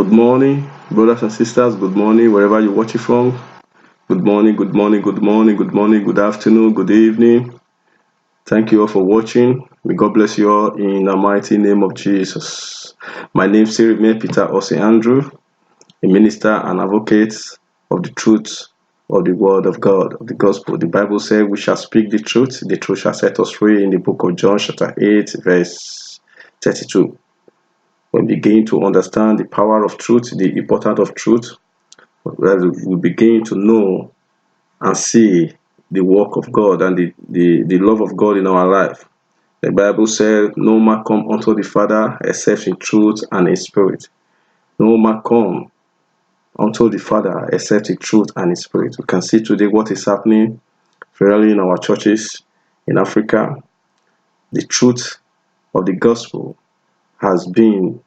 Good morning, brothers and sisters. Good morning, wherever you're watching from. Good morning, good morning, good morning, good morning, good afternoon, good evening. Thank you all for watching. May God bless you all in the mighty name of Jesus. My name is Sirime Peter Ose Andrew, a minister and advocate of the truth of the word of God, of the gospel. The Bible says we shall speak the truth shall set us free, in the book of John chapter 8, verse 32. When we begin to understand the power of truth, the importance of truth, we begin to know and see the work of God and the love of God in our life. The Bible says, no man come unto the Father except in truth and in spirit. No man come unto the Father except in truth and in spirit. We can see today what is happening really in our churches in Africa. The truth of the gospel has been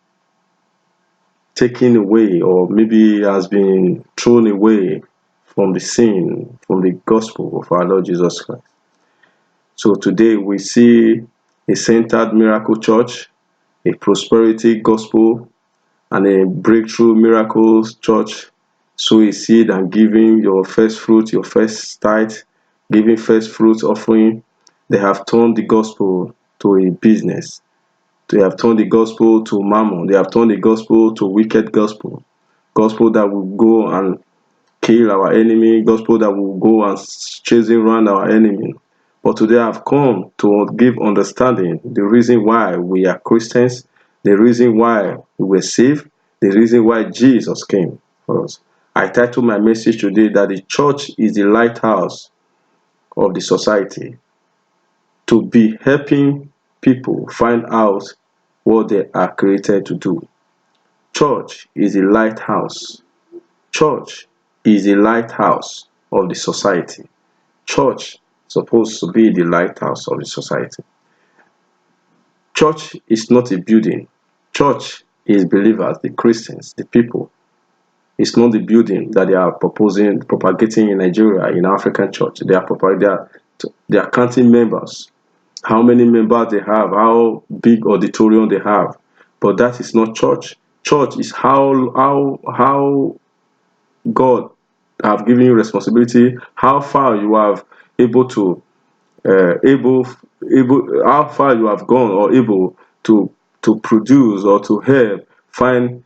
taken away, or maybe has been thrown away from the scene, from the gospel of our Lord Jesus Christ. So today we see a centered miracle church, a prosperity gospel, and a breakthrough miracles church. So a seed and giving your first fruit, your first tithe, giving first fruit offering. They have turned the gospel to a business. They have turned the gospel to mammon. They have turned the gospel to wicked gospel. Gospel that will go and kill our enemy. Gospel that will go and chasing around our enemy. But today I've come to give understanding the reason why we are Christians, the reason why we were saved, the reason why Jesus came for us. I title my message today that the church is the lighthouse of the society, to be helping people find out what they are created to do. Church is a lighthouse. Church is a lighthouse of the society. Church is supposed to be the lighthouse of the society. Church is not a building. Church is believers, the Christians, the people. It's not the building that they are propagating in Nigeria, in African church. They are counting members, how many members they have, how big auditorium they have. But that is not church. Church is how God have given you responsibility, how far you have able to how far you have gone or able to produce or to help find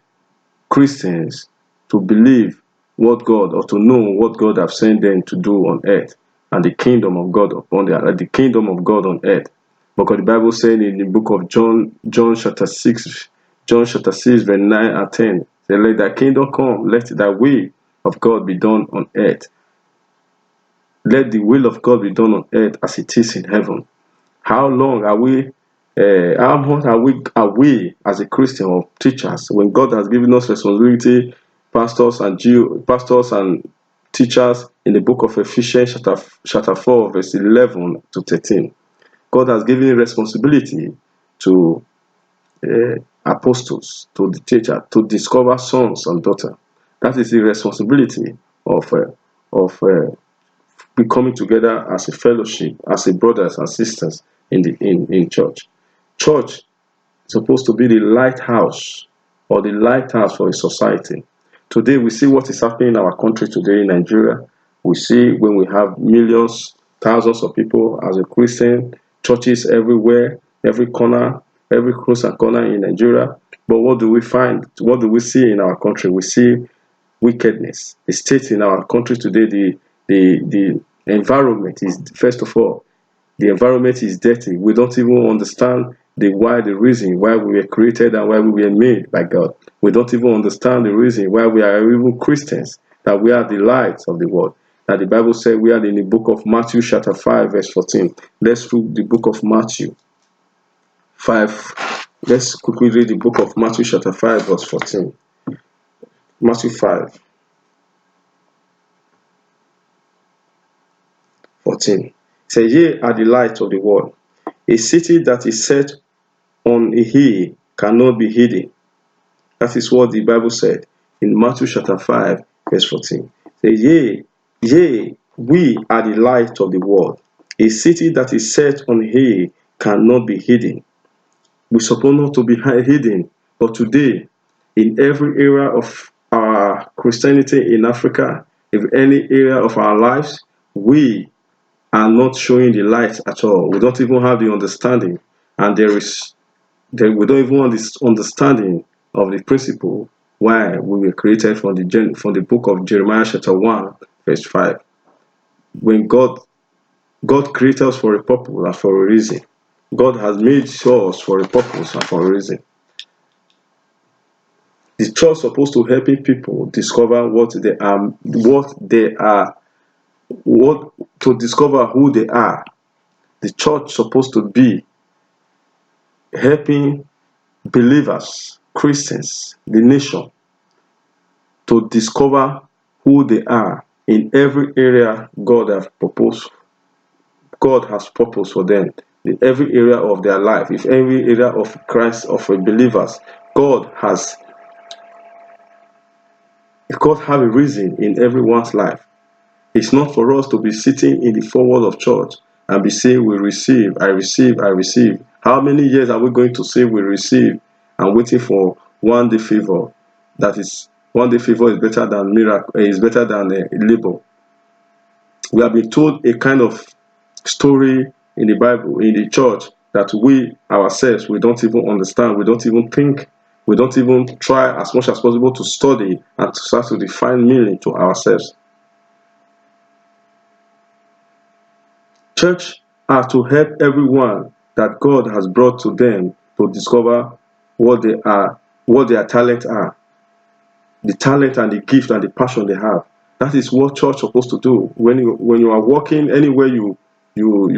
Christians to believe what God, or to know what God have sent them to do on earth, and the kingdom of God upon the kingdom of God on earth. Because the Bible said in the book of John chapter 6, verse 9 and 10, say, let thy kingdom come, let thy will of God be done on earth. Let the will of God be done on earth as it is in heaven. How long are we how much are we as a Christian or teachers, when God has given us responsibility, pastors and teachers, in the book of Ephesians chapter 4, verse 11 to 13. God has given responsibility to apostles, to the teacher, to discover sons and daughters. That is the responsibility of we coming together as a fellowship, as a brothers and sisters in church. Church is supposed to be the lighthouse, or the lighthouse for a society. Today we see what is happening in our country today in Nigeria. We see when we have millions, thousands of people as a Christian, churches everywhere, every corner, every close and corner in Nigeria. But what do we find? What do we see in our country? We see wickedness. The state in our country today, the environment is, first of all, the environment is dirty. We don't even understand the reason why we were created and why we were made by God. We don't even understand the reason why we are even Christians, that we are the light of the world. That the Bible says we are in the book of Matthew chapter 5 verse 14. Let's read the book of Matthew 5. Let's quickly read the book of Matthew chapter 5 verse 14. Matthew 5. 14. Say, ye are the light of the world. A city that is set on a hill cannot be hidden. That is what the Bible said in Matthew chapter 5, verse 14. Say, yea, we are the light of the world. A city that is set on a hill cannot be hidden. We're supposed not to be hidden, but today in every area of our Christianity in Africa, in any area of our lives, we are not showing the light at all. We don't even have the understanding, and we don't even have this understanding of the principle why we were created from the book of Jeremiah chapter 1 verse 5. When God created us for a purpose and for a reason. God has made us for a purpose and for a reason. The church is supposed to help people discover to discover who they are. The church is supposed to be helping believers, Christians, the nation, to discover who they are in every area God has purpose for them. In every area of their life, if every area of Christ, of a believers, God have a reason in everyone's life. It's not for us to be sitting in the forward of church and be saying we receive, I receive, I receive. How many years are we going to say we receive and waiting for one day favor? That is, one day favor is better than miracle, is better than labor. We have been told a kind of story in the Bible, in the church, that we ourselves, we don't even understand, we don't even think, we don't even try as much as possible to study and to start to define meaning to ourselves. Church are to help everyone that God has brought to them to discover what their talents are, the talent and the gift and the passion they have. That is what church is supposed to do. When you are working anywhere, you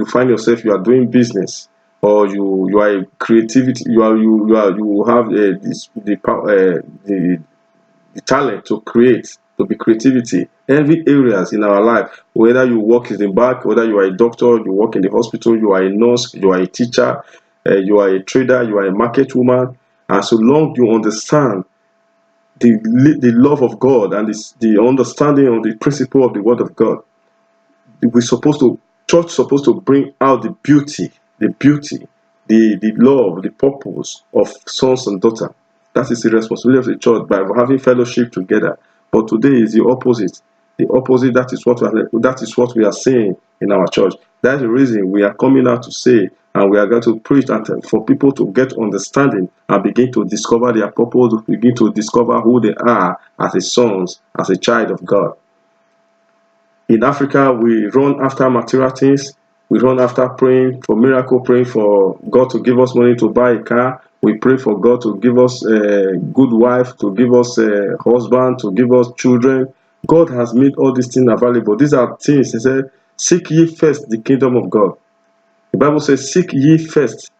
find yourself, you are doing business, or you are a creativity, you have the talent to create, to be creativity. Every areas in our life, whether you work in the bank, whether you are a doctor, you work in the hospital, you are a nurse, you are a teacher, you are a trader, you are a market woman, and so long you understand the love of God and the understanding of the principle of the Word of God, church is supposed to bring out the beauty, the love, the purpose of sons and daughters. That is the responsibility of the church by having fellowship together. But today is the opposite. The opposite, that is what we are saying in our church. That's the reason we are coming out to say, and we are going to preach for people to get understanding and begin to discover their purpose, begin to discover who they are as a sons, as a child of God. In Africa, we run after material things. We run after praying for miracle, praying for God to give us money to buy a car. We pray for God to give us a good wife, to give us a husband, to give us children. God has made all these things available. These are things, he said, seek ye first the kingdom of God. The Bible says, seek ye first.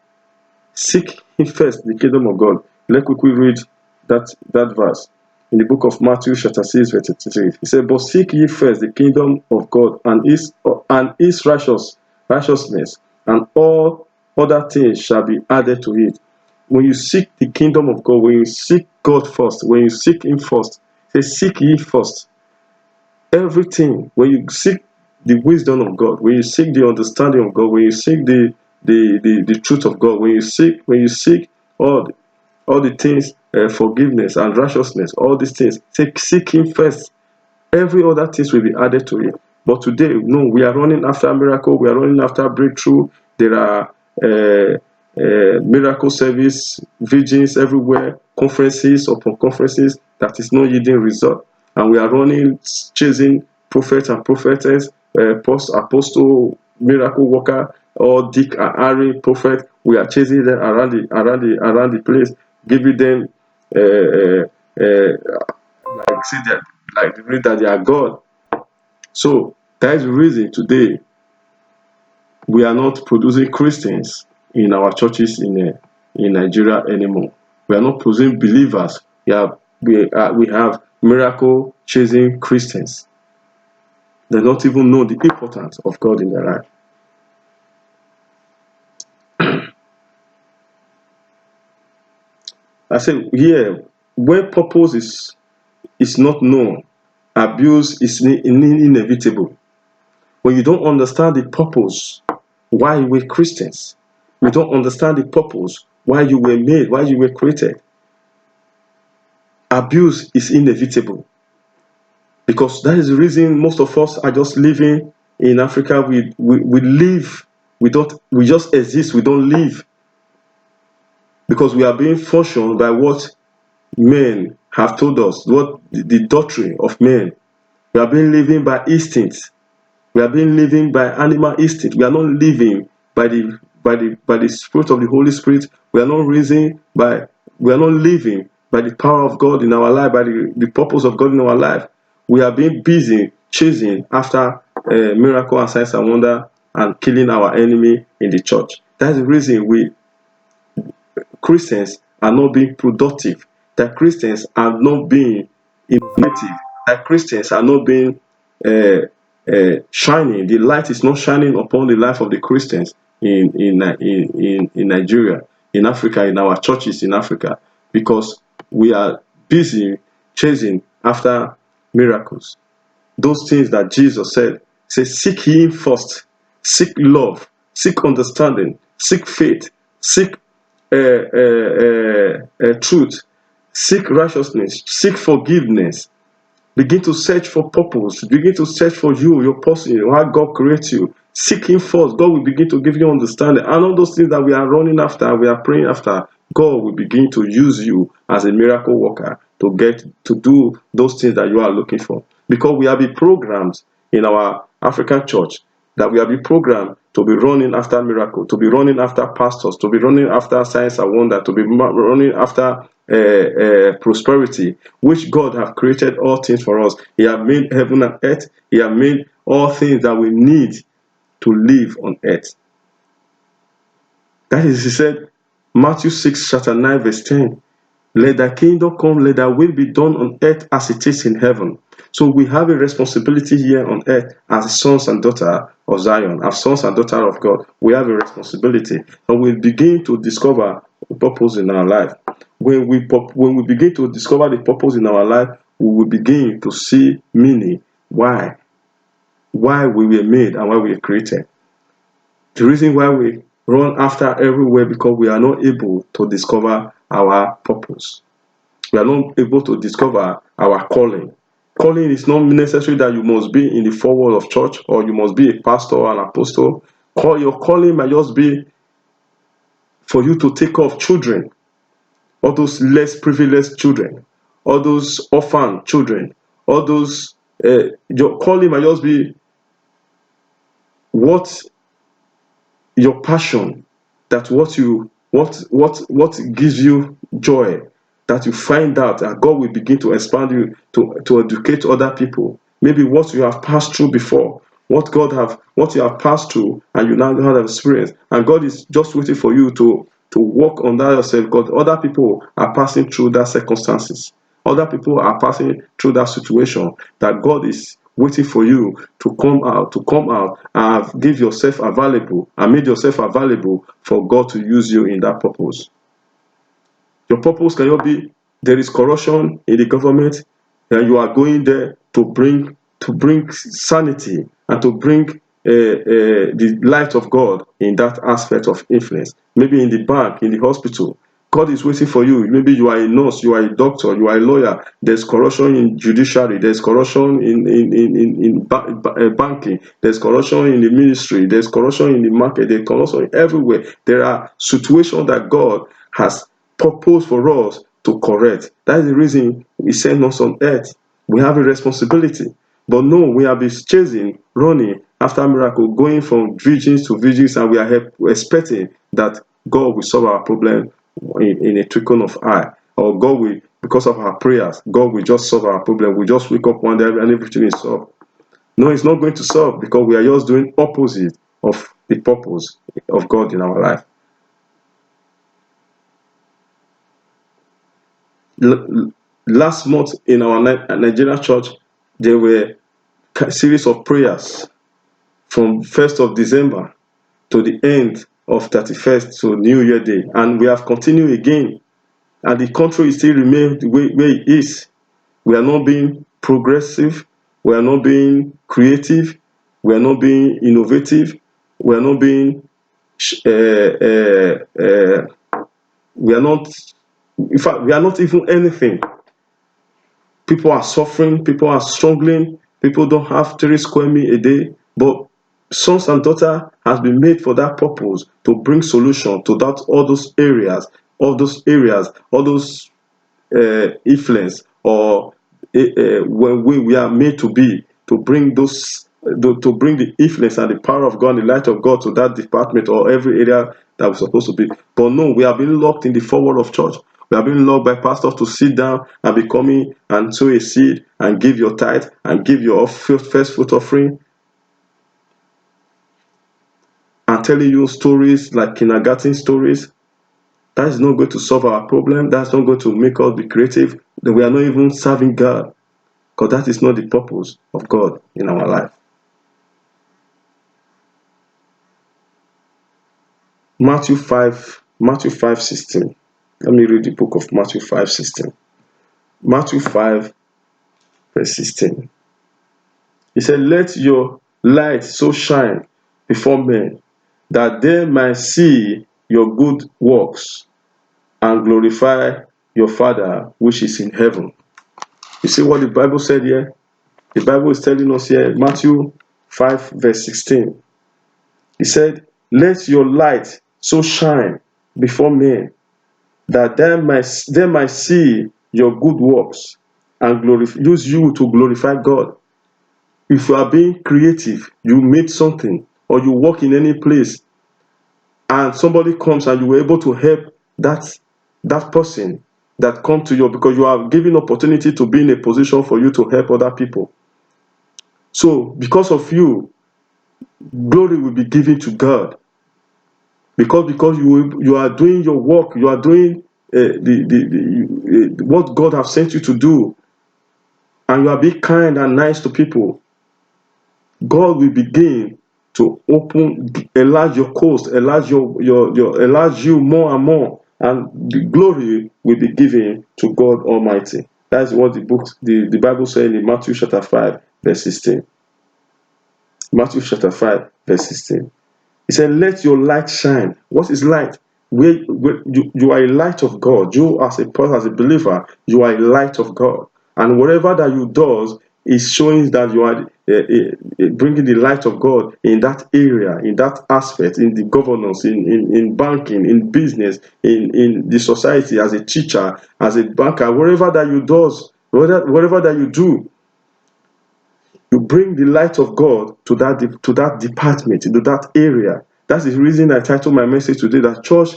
Seek ye first the kingdom of God. Let's quickly read that verse. In the book of Matthew chapter 6 verse 33, he said, but seek ye first the kingdom of God and his righteousness, and all other things shall be added to it. When you seek the kingdom of God, when you seek God first, when you seek him first, say seek ye first. Everything, when you seek the wisdom of God, when you seek the understanding of God, when you seek the truth of God, when you seek all the things, forgiveness and righteousness, all these things, seek him first. Every other things will be added to it. But today, no, we are running after miracle, we are running after breakthrough. There are miracle service, virgins everywhere, conferences upon conferences that is not yielding result. And we are running, chasing prophets and prophetess, apostle, miracle worker, or Dick and Harry prophet. We are chasing them around the place, giving them like see that, like the read that they are God. So that is the reason today we are not producing Christians in our churches in Nigeria anymore. We are not producing believers. We have miracle chasing Christians. They don't even know the importance of God in their life. I said here, where purpose is not known, abuse is inevitable. When you don't understand the purpose why you were Christians, you don't understand the purpose why you were made, why you were created, abuse is inevitable, because that is the reason most of us are just living in Africa. We live, we just exist, we don't live, because we are being functioned by what men have told us, what the doctrine of men. We are being living by instinct. We are being living by animal instinct. We are not living by the spirit of the Holy Spirit. We are not we are not living by the power of God in our life, by the purpose of God in our life. We are being busy chasing after miracle and signs and wonder and killing our enemy in the church. That's the reason Christians are not being productive, that Christians are not being innovative, that Christians are not being shining. The light is not shining upon the life of the Christians in Nigeria, in Africa, in our churches in Africa, because we are busy chasing after miracles. Those things that Jesus said, say, seek Him first, seek love, seek understanding, seek faith, seek truth, seek righteousness, seek forgiveness. Begin to search for purpose. Begin to search for you, your person, why God creates you. Seek Him first. God will begin to give you understanding. And all those things that we are running after, we are praying after, God will begin to use you as a miracle worker to get to do those things that you are looking for. Because we have been programmed in our African church, that we have been programmed to be running after miracle, to be running after pastors, to be running after signs and wonder, to be running after prosperity, which God have created all things for us. He have made heaven and earth. He have made all things that we need to live on earth. That is, He said, Matthew 6, chapter 9, verse 10. Let thy kingdom come, let thy will be done on earth as it is in heaven. So we have a responsibility here on earth as sons and daughters of Zion, as sons and daughters of God. We have a responsibility, and we begin to discover purpose in our life. When we begin to discover the purpose in our life, we will begin to see meaning, why we were made and why we were created. The reason why we run after everywhere, because we are not able to discover our purpose. We are not able to discover our calling. Calling is not necessary that you must be in the four walls of church, or you must be a pastor or an apostle. Your calling might just be for you to take care of children, all those less privileged children, all those orphan children, all those. Your calling might just be what your passion, that what gives you joy, that you find out, that God will begin to expand you to educate other people. Maybe what you have passed through before, what you have passed through, and you now have experience, and God is just waiting for you to work on that yourself, because other people are passing through that circumstances. Other people are passing through that situation, that God is waiting for you to come out and give yourself available and made yourself available for God to use you in that purpose. Your purpose cannot be there is corruption in the government, and you are going there to bring sanity and to bring the light of God in that aspect of influence. Maybe in the bank, in the hospital, God is waiting for you. Maybe you are a nurse, you are a doctor, you are a lawyer. There's corruption in judiciary. There's corruption in banking. There's corruption in the ministry. There's corruption in the market. There's corruption everywhere. There are situations that God has purpose for us to correct. That is the reason He sent us on earth. We have a responsibility. But no, we have been chasing, running after miracle, going from virgins to virgins, and we are expecting that God will solve our problem in a twinkle of eye. Or God will, because of our prayers, God will just solve our problem. We just wake up one day and everything is solved. No, it's not going to solve, because we are just doing opposite of the purpose of God in our life. Last month in our Nigerian church, there were a series of prayers from 1st of December to the end of 31st to New Year Day, and we have continued again, and the country still remains where it is. We are not being progressive, we are not being creative, we are not being innovative, we are not being we are not, in fact, we are not even anything. People are suffering, people are struggling, people don't have 3 square meals a day, but sons and daughters has been made for that purpose, to bring solution to that, all those areas, all those influence, or when we are made to be, to bring those, to bring the influence and the power of God, the light of God to that department or every area that we're supposed to be. But no, we have been locked in the forward of church. We have been locked by pastors to sit down and be coming and sow a seed and give your tithe and give your first fruit offering, and telling you stories like kindergarten stories. That is not going to solve our problem. That's not going to make us be creative. That we are not even serving God, because that is not the purpose of God in our life. Matthew 5:16. Let me read the book of Matthew 5:16. Matthew 5:16. He said, "Let your light so shine before men, that they might see your good works and glorify your Father which is in heaven." You see what the Bible said here? The Bible is telling us here, Matthew 5:16. He said, "Let your light so shine before men, that they might see your good works and use you to glorify God." If you are being creative, you made something, or you work in any place, and somebody comes and you were able to help that person that come to you, because you are given opportunity to be in a position for you to help other people. So because of you, glory will be given to God, because you are doing your work, you are doing what God has sent you to do, and you are being kind and nice to people. God will begin to enlarge your coast, enlarge enlarge you more and more, and the glory will be given to God Almighty. That's what the Bible says in Matthew chapter 5:16. Matthew chapter 5:16. He said, "Let your light shine." What is light? Where you are a light of God. You as a person, as a believer, you are a light of God, and whatever that you do is showing that you are bringing the light of God in that area, in that aspect, in the governance, in banking, in business, in the society, as a teacher, as a banker, wherever that you do, whatever that you do, you bring the light of God to that department, to that area. That's the reason I titled my message today that church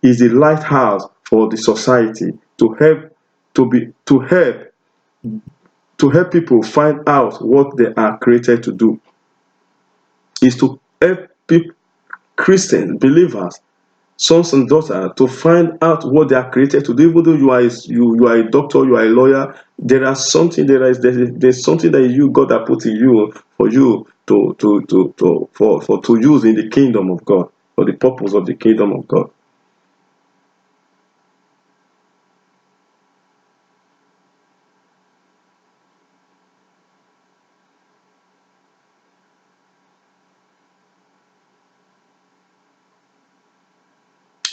is a lighthouse for the society, to help people find out what they are created to do. Is to help people, Christians, believers, sons and daughters, to find out what they are created to do. Even though you are a doctor, you are a lawyer, there's something that God has put in you for you to use in the kingdom of God, for the purpose of the kingdom of God.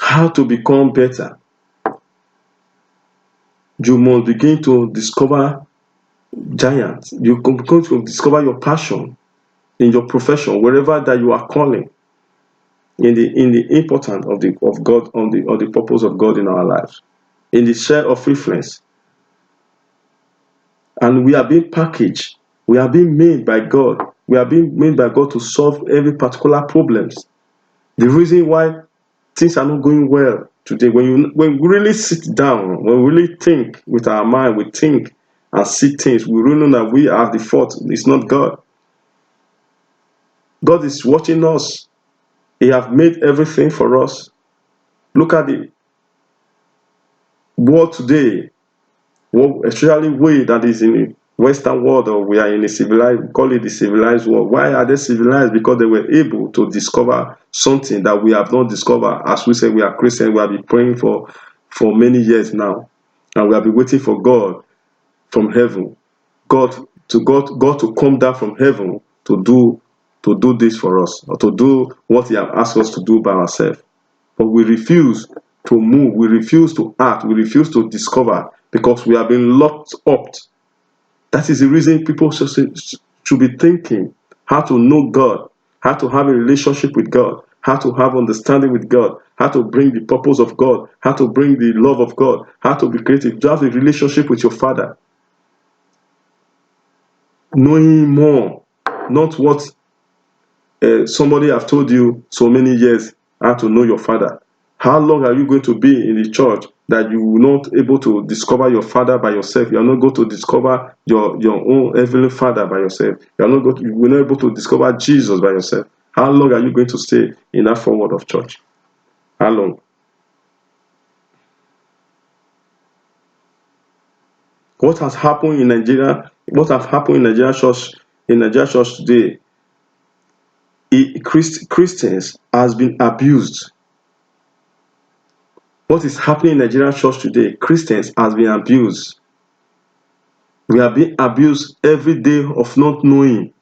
How to become better? You must begin to discover giants. You begin to discover your passion in your profession, wherever that you are calling, in the importance of God, on the purpose of God in our lives, in the share of influence. And we are being packaged. We are being made by God. We are being made by God to solve every particular problems. The reason why things are not going well today, when we really sit down, when we really think with our mind, we think and see things, we really know that we are the fault. It's not God. God is watching us. He has made everything for us. Look at the world today, especially we that is in the Western world, or we are in a civilized, we call it the civilized world. Why are they civilized? Because they were able to discover something that we have not discovered. As we say, we are Christians, we have been praying for many years now, and we have been waiting for God from heaven, God to come down from heaven to do this for us, or to do what He has asked us to do by ourselves. But we refuse to move, we refuse to act, we refuse to discover, because we have been locked up That is the reason people should be thinking how to know God, how to have a relationship with God, how to have understanding with God, how to bring the purpose of God, how to bring the love of God, how to be creative, to have a relationship with your Father. Knowing more, not what somebody have told you so many years how to know your Father. How long are you going to be in the church that you will not able to discover your Father by yourself? You are not going to discover your own heavenly Father by yourself. You will not able to discover Jesus by yourself. How long are you going to stay in that forward of church? How long? What has happened in Nigeria? What has happened in Nigeria church? In Nigeria church today, Christians has been abused. What is happening in Nigerian church today? Christians has been abused. We are being abused every day of not knowing.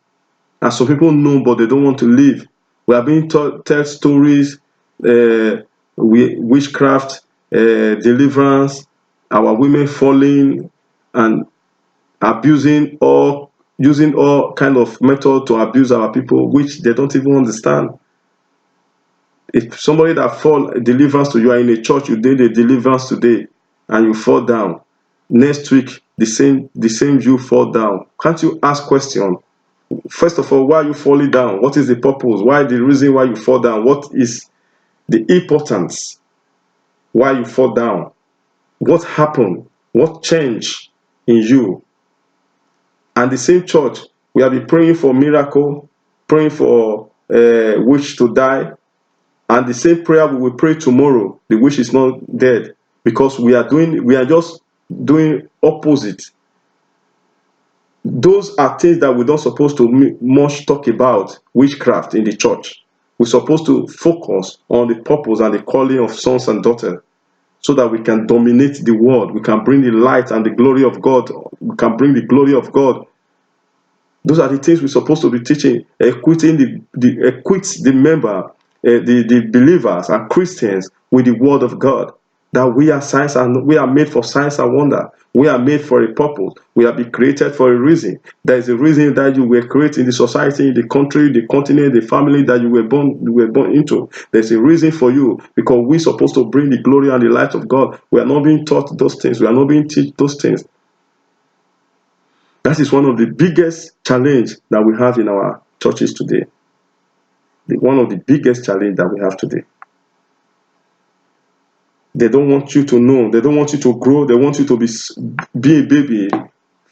And some people know, but they don't want to live. We are being tell stories, witchcraft, deliverance, our women falling and abusing or using all kind of method to abuse our people, which they don't even understand. If somebody that fall deliverance to you are in a church, you did a deliverance today and you fall down, next week the same you fall down. Can't you ask question? First of all, why are you falling down? What is the purpose? Why the reason why you fall down? What is the importance why you fall down? What happened? What changed in you? And the same church, we have been praying for miracle, praying for witch to die, and the same prayer we will pray tomorrow, the witch is not dead, because we are just doing opposite. Those are things that we don't supposed to much talk about witchcraft in the church. We're supposed to focus on the purpose and the calling of sons and daughters, so that we can dominate the world. We can bring the light and the glory of God. We can bring the glory of God. Those are the things we're supposed to be teaching, equipping the member, the believers and Christians with the word of God. That we are made for signs and wonder. We are made for a purpose. We have been created for a reason. There is a reason that you were created in the society, in the country, the continent, the family that you were born into. There's a reason for you, because we're supposed to bring the glory and the light of God. We are not being taught those things. We are not being taught those things. That is one of the biggest challenge that we have in our churches today. One of the biggest challenge that we have today. They don't want you to know. They don't want you to grow. They want you to be a baby,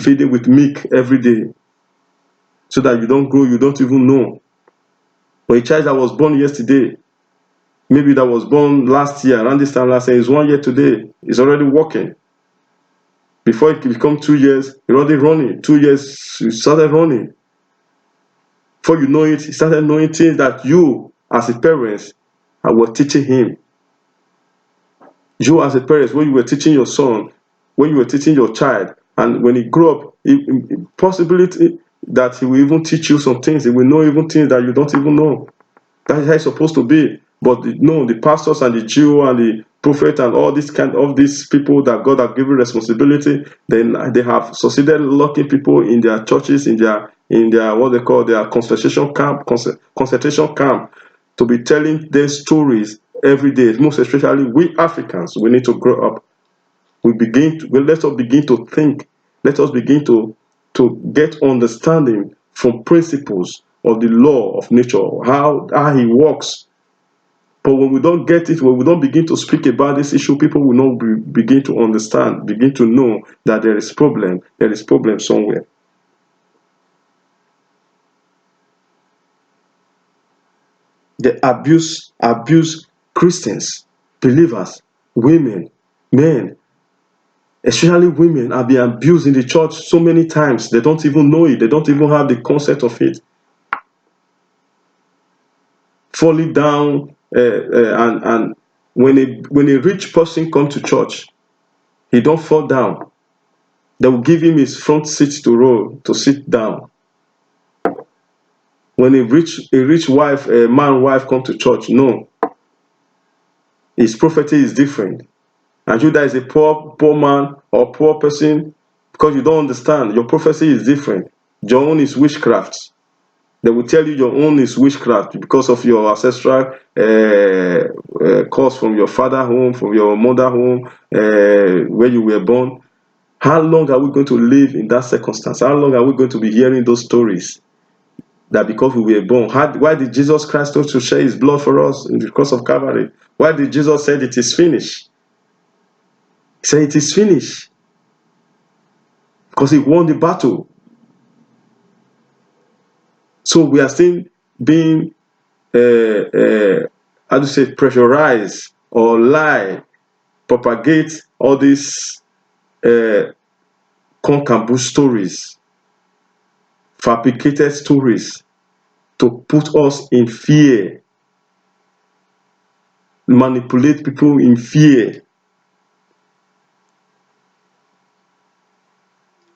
feeding with milk every day, so that you don't grow. You don't even know. But a child that was born yesterday, maybe that was born last year, around this time last year, is 1 year today, is already walking. Before it become 2 years, you're already running. 2 years, you started running. Before you know it, he started knowing things that you, as a parent, were teaching him. You, as a parent, when you were teaching your son, when you were teaching your child, and when he grew up, possibility that he will even teach you some things. He will know even things that you don't even know. That is how it's supposed to be. But no, the pastors and the Jew and the prophet and all this kind of these people that God have given responsibility, then they have succeeded locking people in their churches, in their what they call their concentration camp, to be telling their stories every day. Most especially we Africans, we need to grow up. Let us begin to think. Let us begin to get understanding from principles of the law of nature, how he works. But when we don't get it, when we don't begin to speak about this issue, people will not begin to understand, begin to know that there is problem somewhere. They abuse Christians, believers, women, men, especially women are being abused in the church so many times. They don't even know it. They don't even have the concept of it. Falling down, and when a rich person comes to church, he don't fall down. They will give him his front seat to sit down. When a rich wife, a man wife come to church, no. His prophecy is different. And you that is a poor man or poor person because you don't understand. Your prophecy is different. Your own is witchcraft. They will tell you your own is witchcraft because of your ancestral cause from your father home, from your mother home, where you were born. How long are we going to live in that circumstance? How long are we going to be hearing those stories? That because we were born. Why did Jesus Christ have to share his blood for us in the cross of Calvary? Why did Jesus say it is finished? He said it is finished. Because he won the battle. So we are still being how do you say, pressurize or lie, propagate all these concaboo stories, fabricated stories to put us in fear, manipulate people in fear.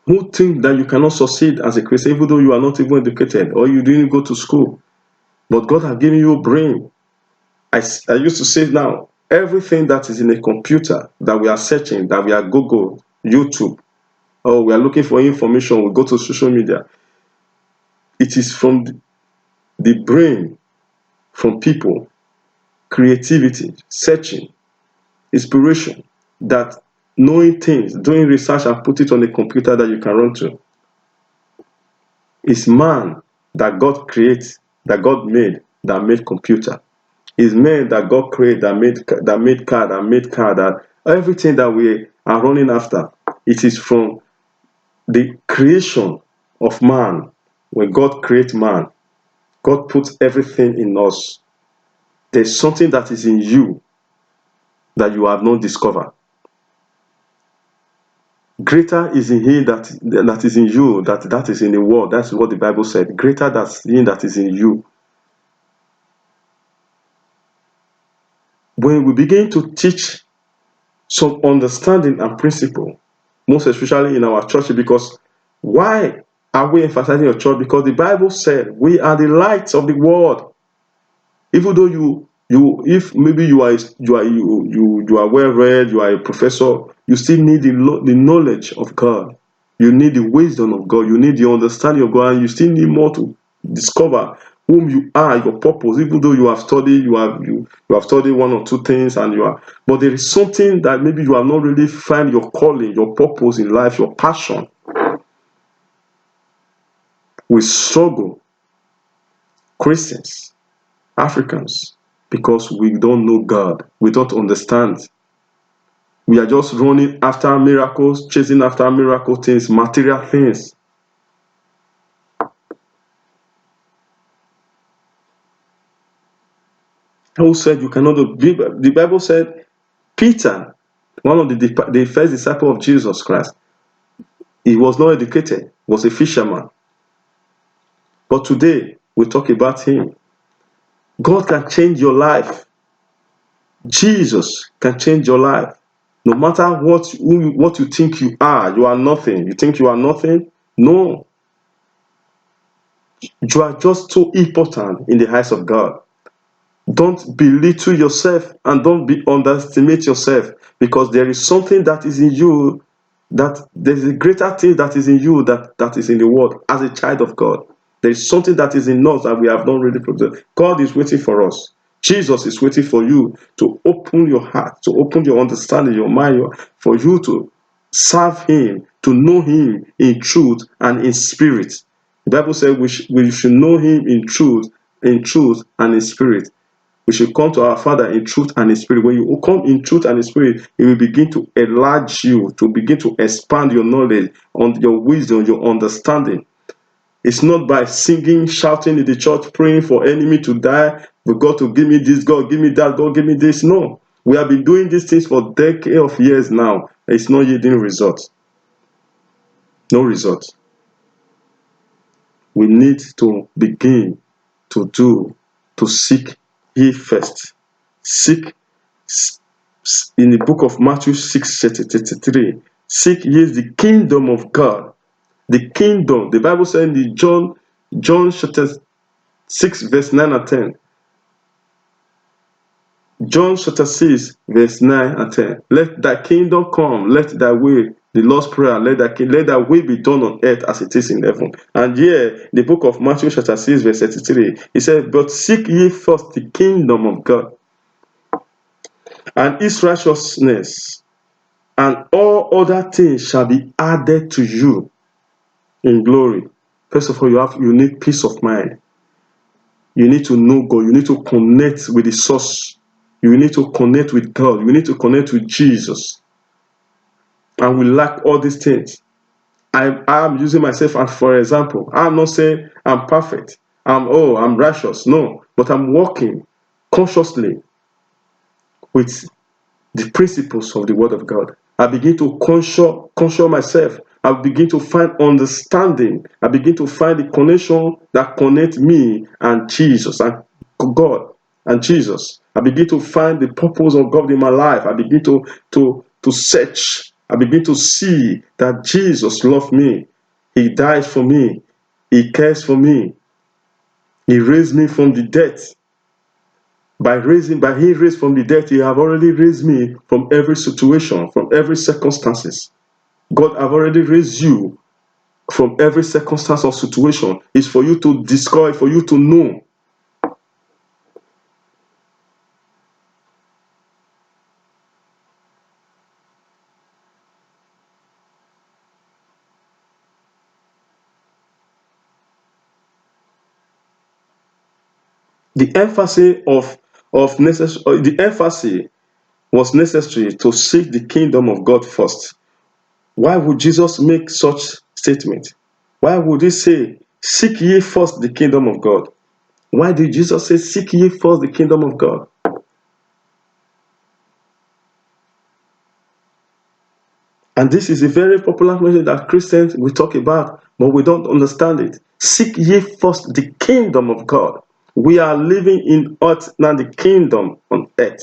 Who think that you cannot succeed as a Christian even though you are not even educated or you didn't go to school, but God has given you a brain. I used to say now, everything that is in a computer that we are searching, that we are Google, YouTube, or we are looking for information, we go to social media, it is from the brain, from people, creativity, searching, inspiration, that knowing things, doing research and put it on a computer that you can run to. It's man that God creates, that God made, that made computer. It's man that God created, that made car, that everything that we are running after, it is from the creation of man. When God creates man, God puts everything in us. There's something that is in you that you have not discovered. Greater is in him that is in you, that is in the world. That's what the Bible said. Greater that's him that is in you. When we begin to teach some understanding and principle, most especially in our church, because why are we emphasizing your church? Because the Bible said we are the lights of the world. Even though if maybe you are well read, you are a professor, you still need the knowledge of God. You need the wisdom of God. You need the understanding of God, and you still need more to discover whom you are, your purpose. Even though you have studied, you have studied one or two things, but there is something that maybe you have not really found your calling, your purpose in life, your passion. We struggle, Christians, Africans, because we don't know God. We don't understand. We are just running after miracles, chasing after miracle things, material things. Who said you cannot do? The Bible said Peter, one of the first disciple of Jesus Christ, he was not educated, was a fisherman. But today, we talk about him. God can change your life. Jesus can change your life. No matter what you think you are nothing. You think you are nothing? No. You are just so important in the eyes of God. Don't belittle yourself and don't underestimate yourself, because there is something that is in you, that there's a greater thing that is in you that is in the world as a child of God. There is something that is in us that we have not really produced. God is waiting for us. Jesus is waiting for you to open your heart, to open your understanding, your mind, for you to serve him, to know him in truth and in spirit. The Bible says we should know him in truth and in spirit. We should come to our Father in truth and in spirit. When you come in truth and in spirit, it will begin to enlarge you, to begin to expand your knowledge, on your wisdom, your understanding. It's not by singing, shouting in the church, praying for enemy to die, for God to give me this, God give me that, God give me this. No. We have been doing these things for decades of years now. It's not yielding results. No results. We need to begin to seek ye first. Seek in the book of Matthew 6:33. Seek ye the kingdom of God. The kingdom. The Bible says in John chapter 6, verse 9 and 10. John chapter 6, verse 9 and 10. Let thy kingdom come, let thy will The Lord's Prayer, let thy will be done on earth as it is in heaven. And here, the book of Matthew chapter 6 verse 33, he said, but seek ye first the kingdom of God and his righteousness, and all other things shall be added to you in glory. First of all, you need peace of mind. You need to know God. You need to connect with the source. You need to connect with God. You need to connect with Jesus. And we lack all these things. I'm using myself as for example. I'm not saying I'm perfect. I'm righteous. No, but I'm walking consciously with the principles of the Word of God. I begin to conscious myself. I begin to find understanding. I begin to find the connection that connects me and Jesus and God and Jesus. I begin to find the purpose of God in my life. I begin to search. I begin to see that Jesus loved me. He died for me. He cares for me. He raised me from the dead. By he raised from the dead, he have already raised me from every situation, from every circumstances. God have already raised you from every circumstance or situation. It's for you to discover, for you to know. The emphasis was necessary to seek the kingdom of God first. Why would Jesus make such statement? Why would he say, seek ye first the kingdom of God? Why did Jesus say, seek ye first the kingdom of God? And this is a very popular message that Christians will talk about, but we don't understand it. Seek ye first the kingdom of God. We are living in earth, not the kingdom on earth.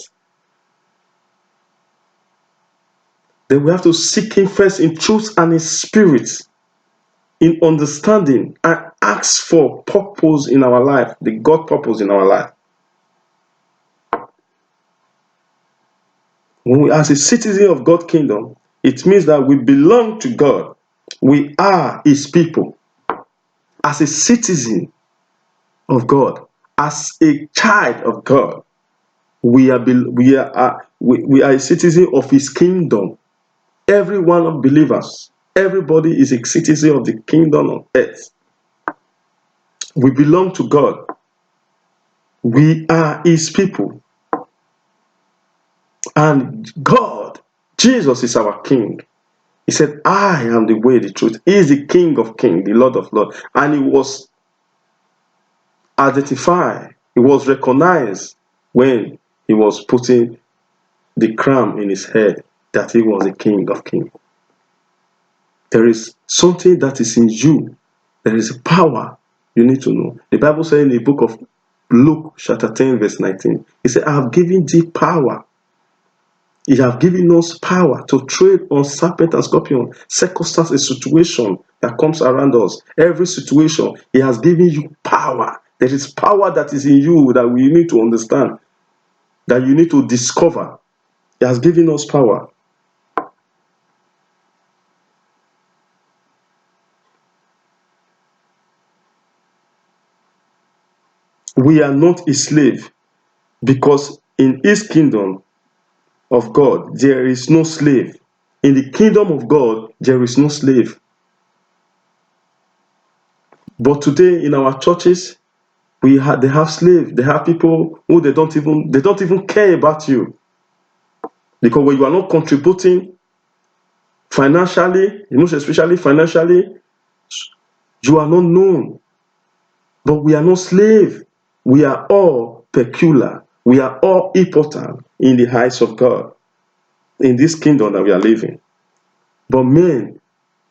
Then we have to seek him first in truth and in spirit, in understanding, and ask for purpose in our life, the God purpose in our life. When we are a citizen of God's kingdom, it means that we belong to God. We are his people. As a citizen of God, as a child of God, we are a citizen of his kingdom. Every one of believers, everybody is a citizen of the kingdom of earth. We belong to God. We are his people. And God, Jesus is our king. He said, I am the way, the truth. He is the King of kings, the Lord of lords. And he was identified, he was recognized when he was putting the crown in his head that he was the King of kings. There is something that is in you. There is a power you need to know. The Bible says in the book of Luke chapter 10 verse 19, he said, I have given thee power. He have given us power to tread on serpent and scorpion. Circumstance, a situation that comes around us. Every situation, he has given you power. There is power that is in you that we need to understand, that you need to discover. He has given us power. We are not a slave, because in his kingdom of God, there is no slave. In the kingdom of God, there is no slave. But today in our churches, they have slaves. They have people who they don't even care about you. Because when you are not contributing financially, most especially financially, you are not known. But we are not slaves. We are all peculiar. We are all important in the eyes of God, in this kingdom that we are living. But men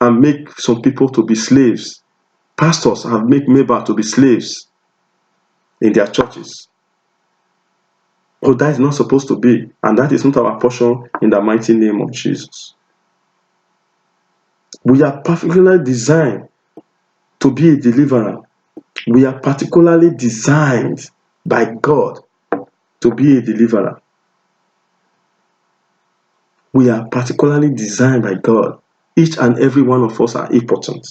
have made some people to be slaves. Pastors have made members to be slaves in their churches. But that is not supposed to be. And that is not our portion in the mighty name of Jesus. We are particularly designed to be a deliverer. We are particularly designed by God to be a deliverer. We are particularly designed by God. Each and every one of us are important.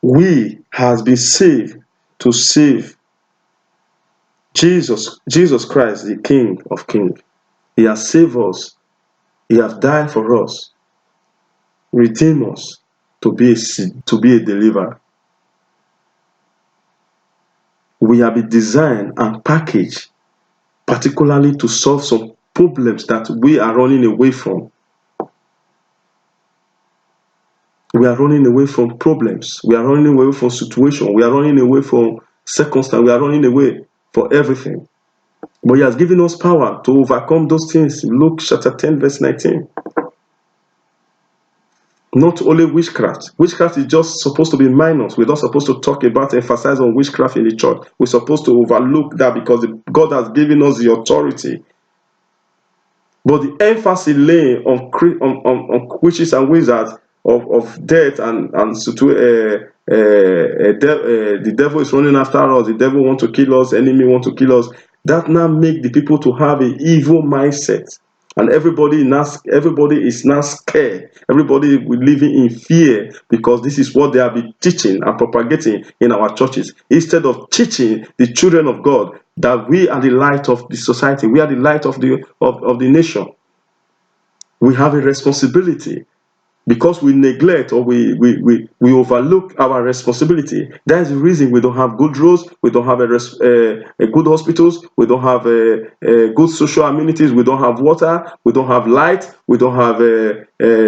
We has been saved to save Jesus Christ, the King of Kings. He has saved us. He has died for us, redeemed us to be a deliverer. We have been designed and packaged particularly to solve some problems that we are running away from. We are running away from problems. We are running away from situations. We are running away from circumstances. We are running away for everything. But He has given us power to overcome those things. Luke chapter 10, verse 19. Not only witchcraft. Witchcraft is just supposed to be minor. We're not supposed to talk about, emphasize on witchcraft in the church. We're supposed to overlook that because God has given us the authority. But the emphasis laying on witches and wizards of death and the devil is running after us, the devil want to kill us, enemy want to kill us. That now make the people to have an evil mindset. And everybody is now scared. Everybody is living in fear because this is what they have been teaching and propagating in our churches. Instead of teaching the children of God that we are the light of the society, we are the light of the nation. We have a responsibility. Because we neglect or we overlook our responsibility. That is the reason we don't have good roads, we don't have a good hospitals, we don't have good social amenities, we don't have water, we don't have light, we don't have a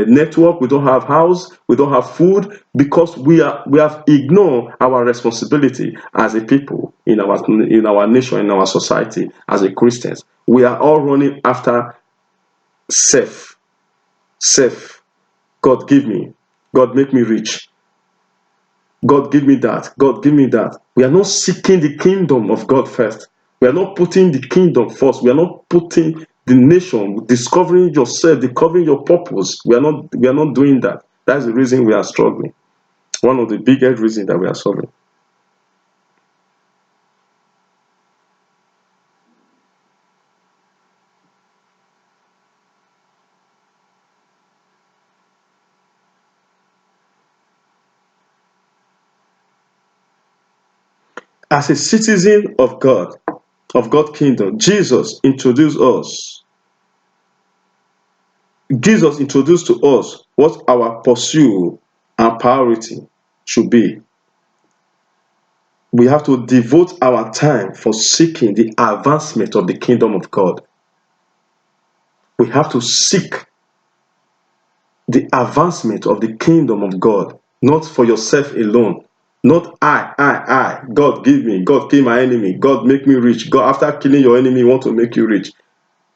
network, we don't have house, we don't have food, because we have ignored our responsibility as a people in our nation, in our society, as a Christians. We are all running after self. God give me. God make me rich. God give me that. God give me that. We are not seeking the kingdom of God first. We are not putting the kingdom first. We are not putting the nation, discovering yourself, discovering your purpose. We are not doing that. That's the reason we are struggling. One of the biggest reasons that we are struggling. As a citizen of God's kingdom, Jesus introduced to us what our pursuit and priority should be. We have to devote our time for seeking the advancement of the kingdom of God. We have to seek the advancement of the kingdom of God, not for yourself alone. Not I. God give me. God kill my enemy. God make me rich. God, after killing your enemy, want to make you rich.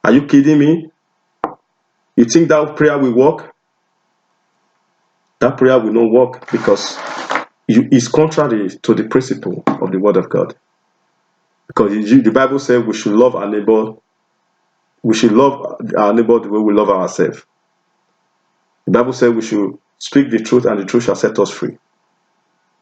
Are you kidding me? You think that prayer will work? That prayer will not work because it's contrary to the principle of the word of God. Because the Bible says we should love our neighbor. We should love our neighbor the way we love ourselves. The Bible says we should speak the truth and the truth shall set us free.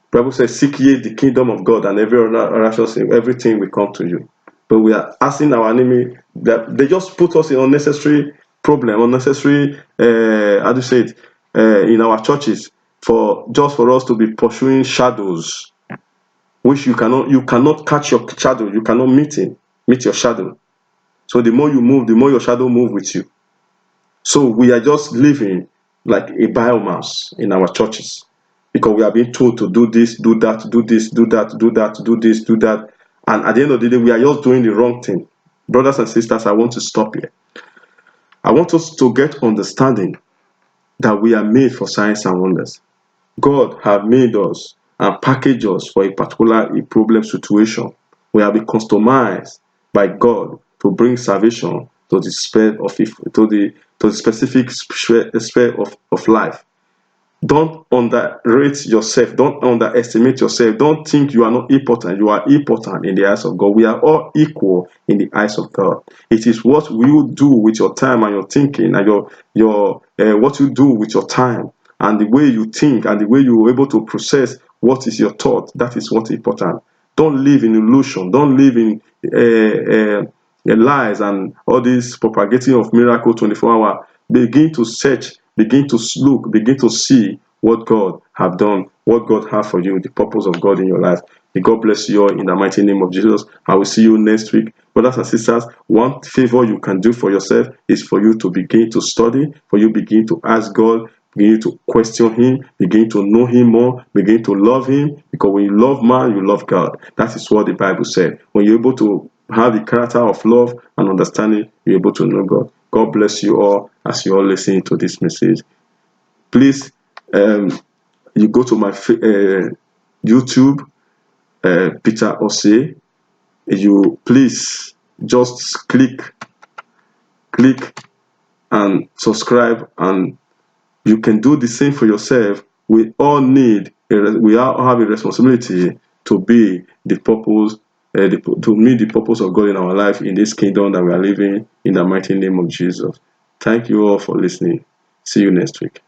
The Bible says, seek ye the kingdom of God and every other righteousness, everything will come to you. But we are asking our enemy that they just put us in unnecessary problem, unnecessary, in our churches for us to be pursuing shadows, which you cannot catch your shadow, you cannot meet your shadow. So the more you move, the more your shadow move with you. So we are just living like a biomass in our churches because we are being told to do this, do that, do this, do that, do that, do this, do that. And at the end of the day, we are just doing the wrong thing. Brothers and sisters, I want to stop here. I want us to get understanding that we are made for signs and wonders. God have made us and packaged us for a particular problem situation. We have been customized by God to bring salvation to the specific sphere of life. Don't underrate yourself. Don't underestimate yourself. Don't think you are not important. You are important in the eyes of God. We are all equal in the eyes of God. It is what you do with your time and your thinking and what you do with your time and the way you think and the way you are able to process what is your thought. That is what's important. Don't live in illusion. Don't live in lies and all this propagating of miracle 24 hours, begin to search, begin to look, begin to see what God have done, what God have for you, the purpose of God in your life. May God bless you all in the mighty name of Jesus. I will see you next week. Brothers and sisters, one favor you can do for yourself is for you to begin to study, for you begin to ask God, begin to question him, begin to know him more, begin to love him, because when you love man, you love God. That is what the Bible said. When you're able to have the character of love and understanding, you're able to know God. God bless you all as you all listen to this message. Please, you go to my YouTube, Peter Osei. You please just click and subscribe, and you can do the same for yourself. We all have a responsibility to be the purpose, to meet the purpose of God in our life in this kingdom that we are living in the mighty name of Jesus. Thank you all for listening. See you next week.